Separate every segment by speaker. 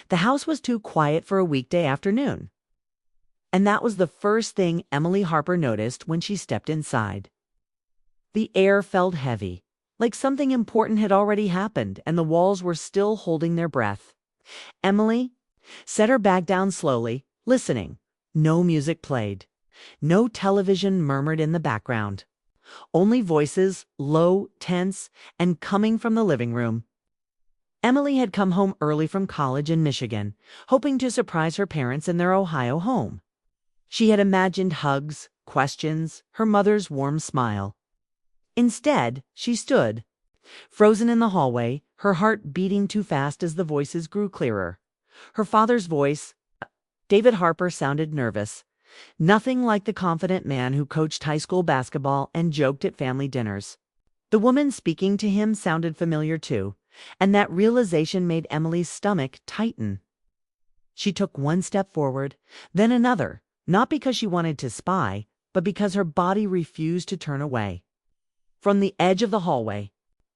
Speaker 1: The house was too quiet for a weekday afternoon. And that was the first thing Emily Harper noticed when she stepped inside. The air felt heavy, like something important had already happened and the walls were still holding their breath. Emily set her bag down slowly, listening. No music played. No television murmured in the background. Only voices, low, tense, and coming from the living room. Emily had come home early from college in Michigan, hoping to surprise her parents in their Ohio home. She had imagined hugs, questions, her mother's warm smile. Instead, she stood, frozen in the hallway, her heart beating too fast as the voices grew clearer. Her father's voice, David Harper, sounded nervous. Nothing like the confident man who coached high school basketball and joked at family dinners. The woman speaking to him sounded familiar too, and that realization made Emily's stomach tighten. She took one step forward, then another, not because she wanted to spy, but because her body refused to turn away. From the edge of the hallway,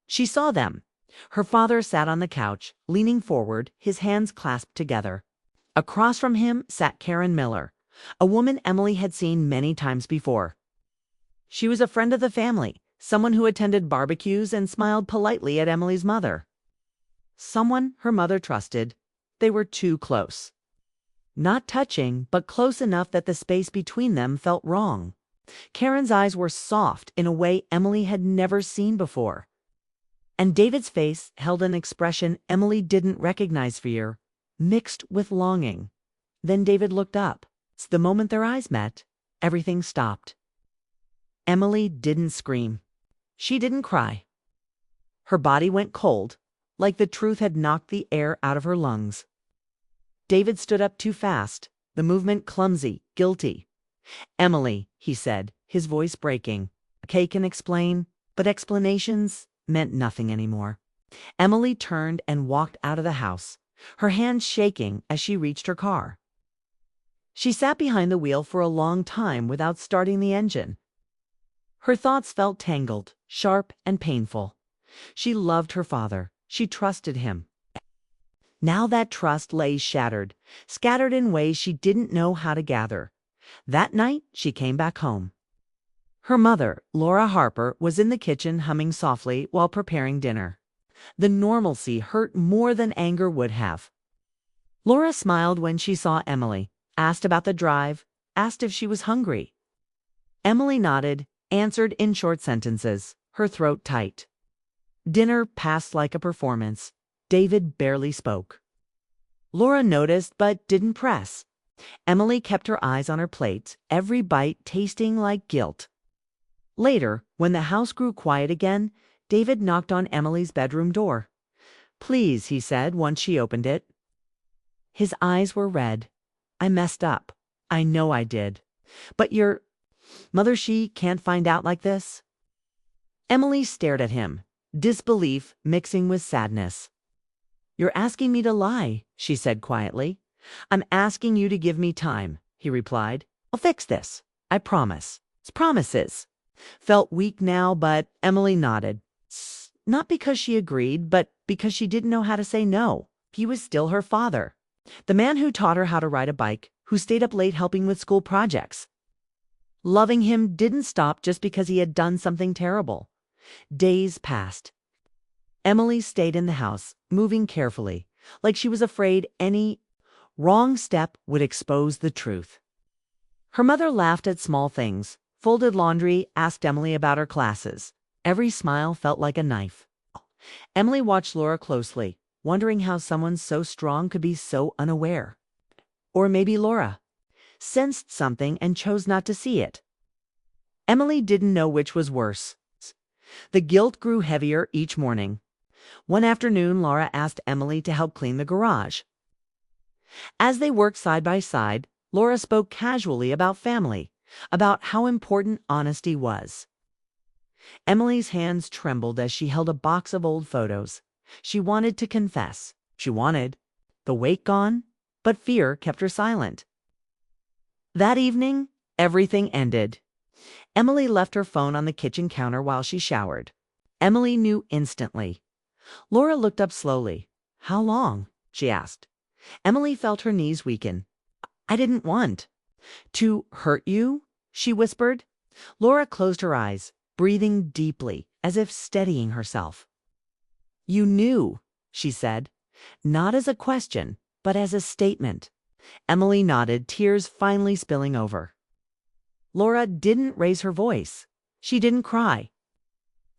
Speaker 1: she saw them. Her father sat on the couch, leaning forward, his hands clasped together. Across from him sat Karen Miller, a woman Emily had seen many times before. She was a friend of the family, someone who attended barbecues and smiled politely at Emily's mother. Someone her mother trusted. They were too close. Not touching, but close enough that the space between them felt wrong. Karen's eyes were soft in a way Emily had never seen before. And David's face held an expression Emily didn't recognize: fear, mixed with longing. Then David looked up. The moment their eyes met, everything stopped. Emily didn't scream. She didn't cry. Her body went cold, like the truth had knocked the air out of her lungs. David stood up too fast, the movement clumsy, guilty. "Emily," he said, his voice breaking. "Kay can explain," but explanations meant nothing anymore. Emily turned and walked out of the house, her hands shaking as she reached her car. She sat behind the wheel for a long time without starting the engine. Her thoughts felt tangled, sharp, and painful. She loved her father. She trusted him. Now that trust lay shattered, scattered in ways she didn't know how to gather. That night, she came back home. Her mother, Laura Harper, was in the kitchen humming softly while preparing dinner. The normalcy hurt more than anger would have. Laura smiled when she saw Emily, asked about the drive, asked if she was hungry. Emily nodded, answered in short sentences, her throat tight. Dinner passed like a performance. David barely spoke. Laura noticed but didn't press. Emily kept her eyes on her plate, every bite tasting like guilt. Later, when the house grew quiet again, David knocked on Emily's bedroom door. "Please," he said once she opened it. His eyes were red. "I messed up. I know I did. But your mother, she can't find out like this?" Emily stared at him, disbelief mixing with sadness. "You're asking me to lie," she said quietly. "I'm asking you to give me time," he replied. "I'll fix this. I promise." His promises felt weak now, but Emily nodded. Not because she agreed, but because she didn't know how to say no. He was still her father. The man who taught her how to ride a bike, who stayed up late helping with school projects. Loving him didn't stop just because he had done something terrible. Days passed. Emily stayed in the house, moving carefully, like she was afraid any wrong step would expose the truth. Her mother laughed at small things, folded laundry, asked Emily about her classes. Every smile felt like a knife. Emily watched Laura closely, wondering how someone so strong could be so unaware. Or maybe Laura sensed something and chose not to see it. Emily didn't know which was worse. The guilt grew heavier each morning. One afternoon, Laura asked Emily to help clean the garage. As they worked side by side, Laura spoke casually about family, about how important honesty was. Emily's hands trembled as she held a box of old photos. She wanted to confess. She wanted the weight gone, but fear kept her silent. That evening, everything ended. Emily left her phone on the kitchen counter while she showered. Emily knew instantly. Laura looked up slowly. "How long?" she asked. Emily felt her knees weaken. I didn't want to hurt you, she whispered. Laura closed her eyes, breathing deeply, as if steadying herself. You knew, she said, not as a question, but as a statement. Emily nodded, tears finally spilling over. Laura didn't raise her voice. She didn't cry.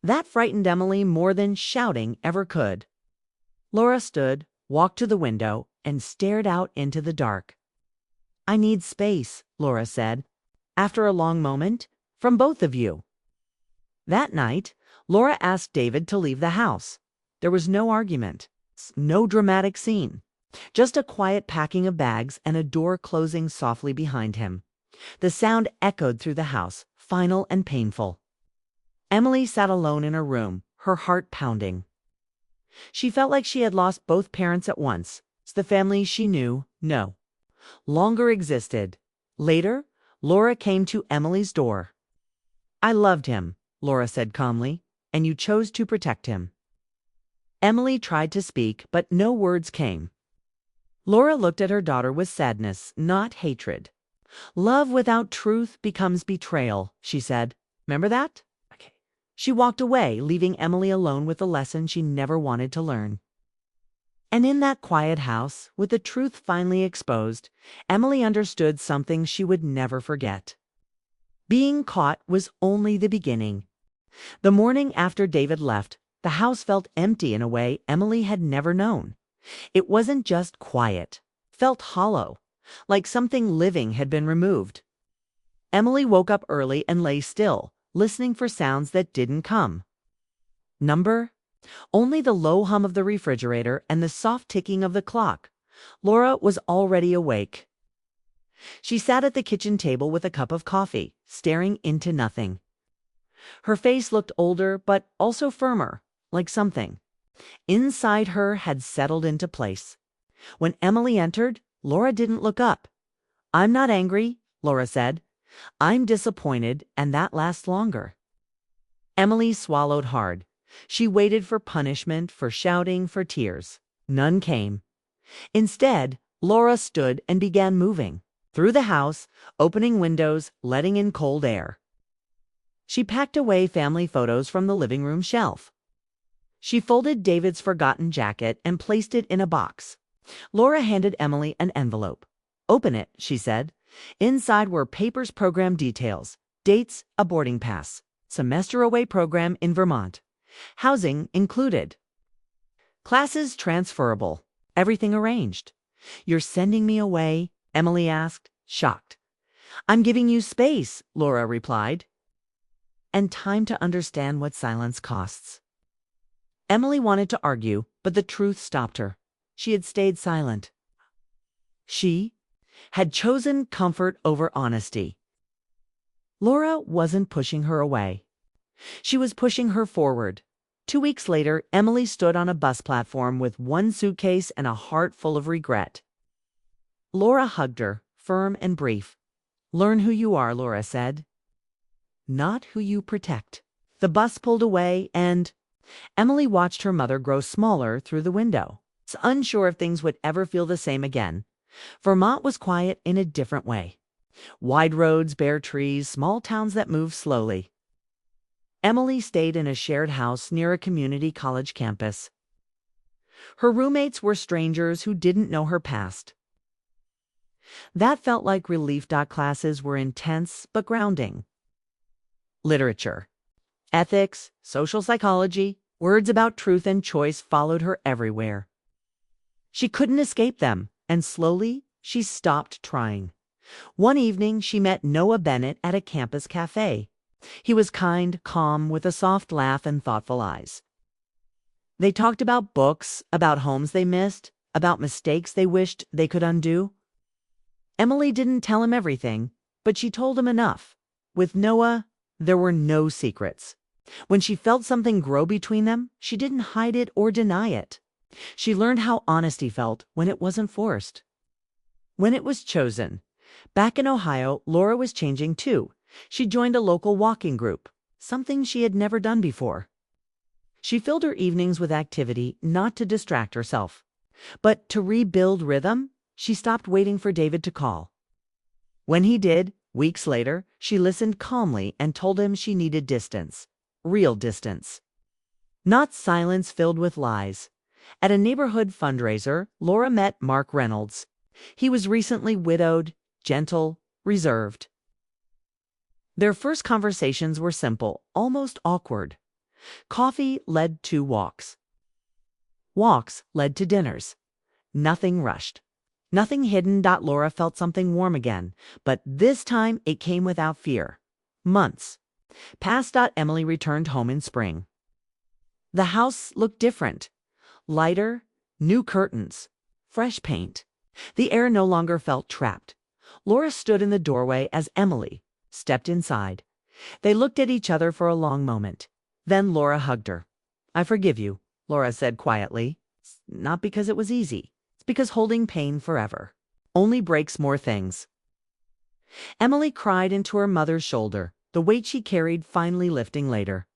Speaker 1: That frightened Emily more than shouting ever could. Laura stood, walked to the window, and stared out into the dark. I need space, Laura said, after a long moment, from both of you. That night, Laura asked David to leave the house. There was no argument, no dramatic scene, just a quiet packing of bags and a door closing softly behind him. The sound echoed through the house, final and painful. Emily sat alone in her room, her heart pounding. She felt like she had lost both parents at once. The family she knew, no longer existed. Later, Laura came to Emily's door. I loved him, Laura said calmly, and you chose to protect him. Emily tried to speak, but no words came. Laura looked at her daughter with sadness, not hatred. Love without truth becomes betrayal, she said. Remember that? Okay. She walked away, leaving Emily alone with a lesson she never wanted to learn. And in that quiet house, with the truth finally exposed, Emily understood something she would never forget. Being caught was only the beginning. The morning after David left, the house felt empty in a way Emily had never known. It wasn't just quiet, felt hollow, like something living had been removed. Emily woke up early and lay still, listening for sounds that didn't come. Only the low hum of the refrigerator and the soft ticking of the clock. Laura was already awake. She sat at the kitchen table with a cup of coffee, staring into nothing. Her face looked older, but also firmer, like something inside her had settled into place. When Emily entered, Laura didn't look up. I'm not angry, Laura said. I'm disappointed, and that lasts longer. Emily swallowed hard. She waited for punishment, for shouting, for tears. None came. Instead, Laura stood and began moving through the house, opening windows, letting in cold air. She packed away family photos from the living room shelf. She folded David's forgotten jacket and placed it in a box. Laura handed Emily an envelope. Open it, she said. Inside were papers, program details, dates, a boarding pass, semester-away program in Vermont. Housing included. Classes transferable. Everything arranged. You're sending me away? Emily asked, shocked. I'm giving you space, Laura replied. And time to understand what silence costs. Emily wanted to argue, but the truth stopped her. She had stayed silent. She had chosen comfort over honesty. Laura wasn't pushing her away. She was pushing her forward. 2 weeks later, Emily stood on a bus platform with one suitcase and a heart full of regret. Laura hugged her, firm and brief. Learn who you are, Laura said. Not who you protect. The bus pulled away, and Emily watched her mother grow smaller through the window, unsure if things would ever feel the same again. Vermont was quiet in a different way. Wide roads, bare trees, small towns that moved slowly. Emily stayed in a shared house near a community college campus. Her roommates were strangers who didn't know her past. That felt like relief. Classes were intense but grounding. Literature, ethics, social psychology, words about truth and choice followed her everywhere. She couldn't escape them, and slowly she stopped trying. One evening, she met Noah Bennett at a campus cafe. He was kind, calm, with a soft laugh and thoughtful eyes. They talked about books, about homes they missed, about mistakes they wished they could undo. Emily didn't tell him everything, but she told him enough. With Noah, there were no secrets. When she felt something grow between them, she didn't hide it or deny it. She learned how honesty felt when it wasn't forced. When it was chosen. Back in Ohio, Laura was changing too. She joined a local walking group, something she had never done before. She filled her evenings with activity, not to distract herself, But to rebuild rhythm, she stopped waiting for David to call. When he did, weeks later, she listened calmly and told him she needed distance. Real distance. Not silence filled with lies. At a neighborhood fundraiser, Laura met Mark Reynolds. He was recently widowed, gentle, reserved. Their first conversations were simple, almost awkward. Coffee led to walks. Walks led to dinners. Nothing rushed. Nothing hidden. Laura felt something warm again, but this time it came without fear. Months passed. Emily returned home in spring. The house looked different. Lighter, new curtains, fresh paint. The air no longer felt trapped. Laura stood in the doorway as Emily stepped inside. They looked at each other for a long moment. Then Laura hugged her. "I forgive you," Laura said quietly. "It's not because it was easy. It's because holding pain forever only breaks more things." Emily cried into her mother's shoulder, the weight she carried finally lifting later.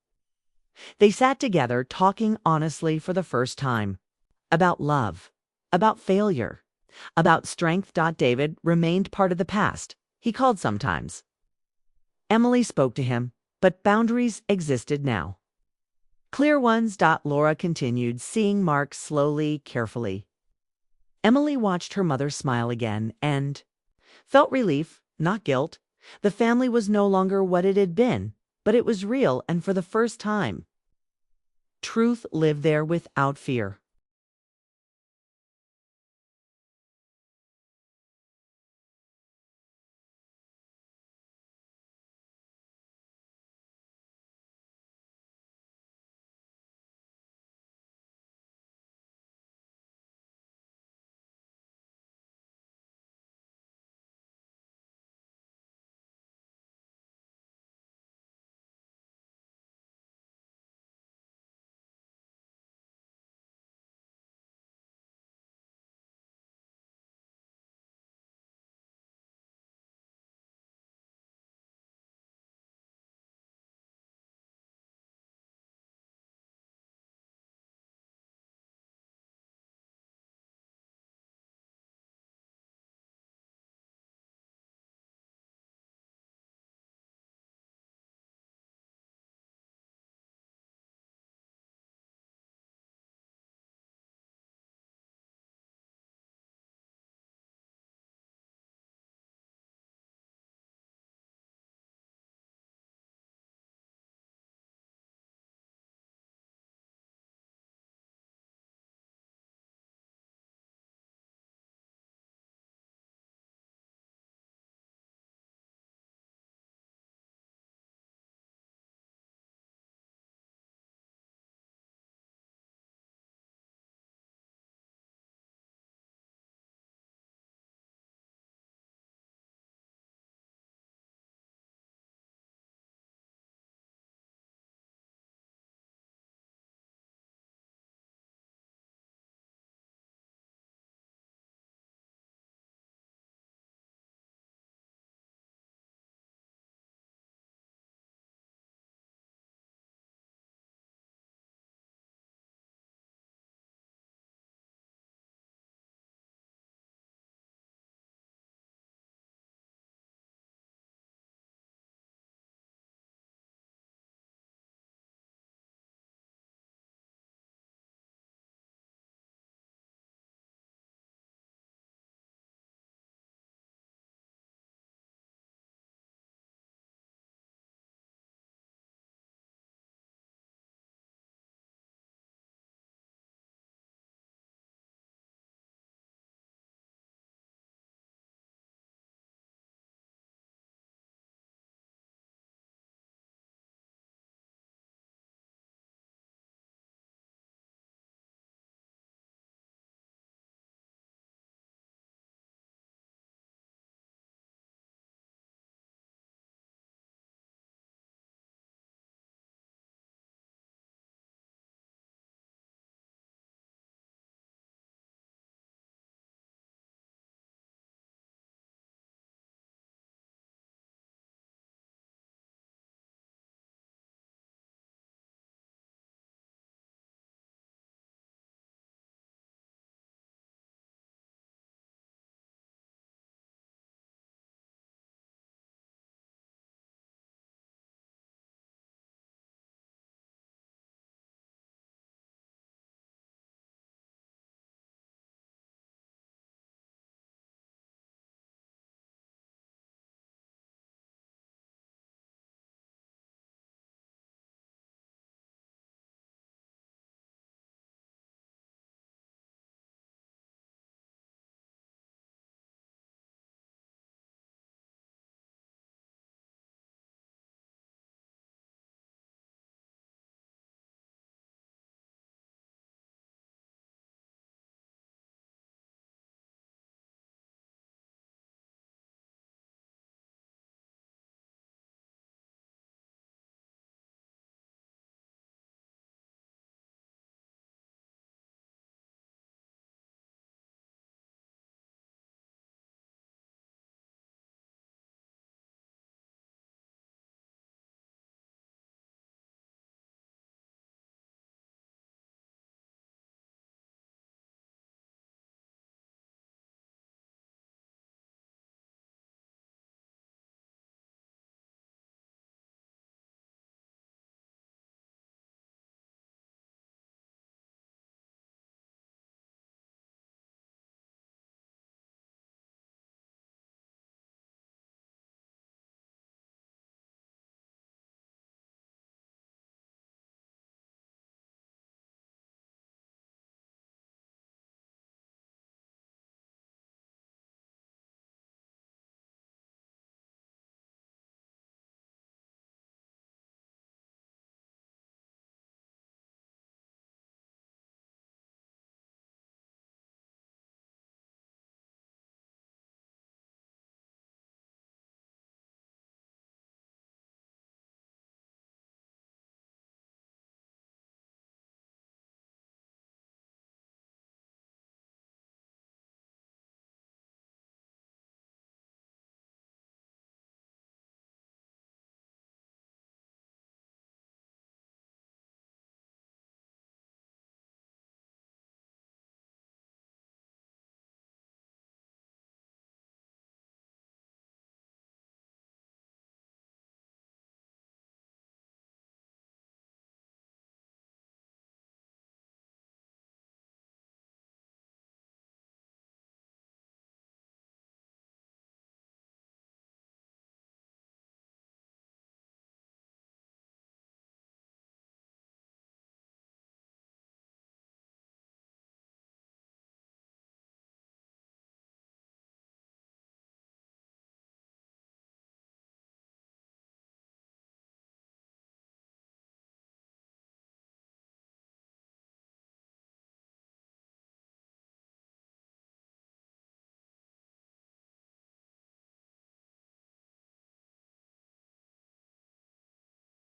Speaker 1: They sat together, talking honestly for the first time. About love, about failure, about strength. David remained part of the past. He called sometimes. Emily spoke to him, but boundaries existed now. Clear ones. Laura continued, seeing Mark slowly, carefully. Emily watched her mother smile again and felt relief, not guilt. The family was no longer what it had been, but it was real, and for the first time, truth lived there without fear.